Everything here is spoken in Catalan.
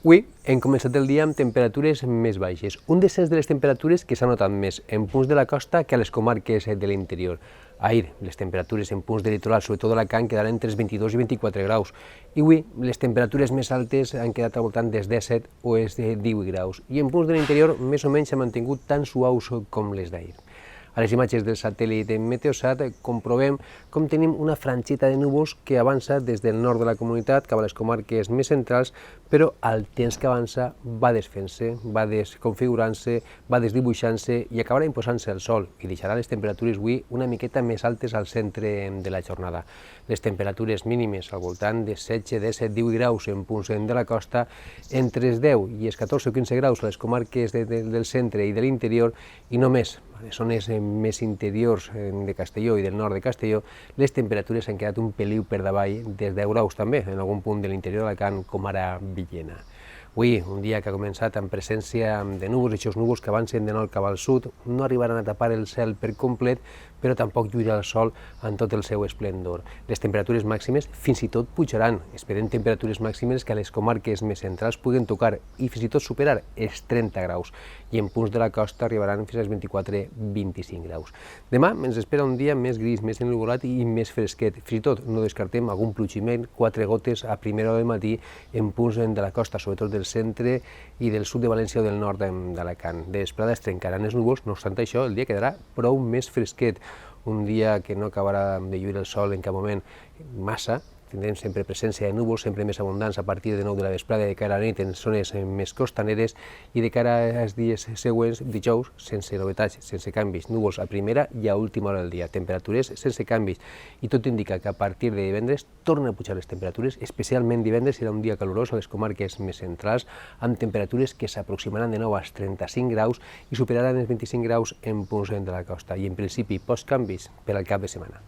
Avui hem començat el dia amb temperatures més baixes, un descens de les temperatures que s'ha notat més en punts de la costa que a les comarques de l'interior. Ahir les temperatures en punts de litoral, sobretot d'Alacant, quedaren entre els 22 i 24 graus, i avui les temperatures més altes han quedat al voltant dels 17 o els 18 graus, i en punts de l'interior més o menys s'han mantingut tan suaus com les d'ahir. A les imatges del satèl·lit Meteosat comprovem com tenim una franjeta de núvols que avança des del nord de la comunitat cap a les comarques més centrals, però al temps que avança va desfent-se, va desconfigurant-se, va desdibuixant-se i acabarà imposant-se el sol i deixarà les temperatures avui una miqueta més altes al centre de la jornada. Les temperatures mínimes al voltant de 16, 17, 18 graus en punts de la costa, entre els 10 i els 14 o 15 graus a les comarques del centre i de l'interior, i només a les zones més interiors de Castelló i del nord de Castelló, les temperatures han quedat un peliu per davall dels 10 graus també, en algun punt de l'interior d'Alacant, com ara Villena. Avui, un dia que ha començat amb presència de núvols, aquests núvols que avancen de nord cap al sud, no arribaran a tapar el cel per complet, però tampoc lluirà el sol en tot el seu esplendor. Les temperatures màximes fins i tot pujaran, esperem temperatures màximes que a les comarques més centrals puguen tocar i fins i tot superar els 30 graus, i en punts de la costa arribaran fins als 24-25 graus. Demà ens espera un dia més gris, més ennuvolat i més fresquet. Fins i tot no descartem algun plogiment, 4 gotes a primera hora del matí en punts de la costa, sobretot del centre i del sud de València o del nord d'Alacant. De vesprada es trencaran els núvols, no obstant això, el dia quedarà prou més fresquet, un dia que no acabarà de lluir el sol en cap moment massa. Tindrem sempre presència de núvols, sempre més abundants a partir de 9 de la vesprada de cara a la nit en zones més costaneres, i de cara als dies següents, dijous, sense novetats, sense canvis, núvols a primera i a última hora del dia, temperatures sense canvis, i tot indica que a partir de divendres tornen a pujar les temperatures, especialment divendres serà un dia calorós a les comarques més centrals, amb temperatures que s'aproximaran de nou als 35 graus i superaran els 25 graus en punts de la costa, i en principi postcanvis per al cap de setmana.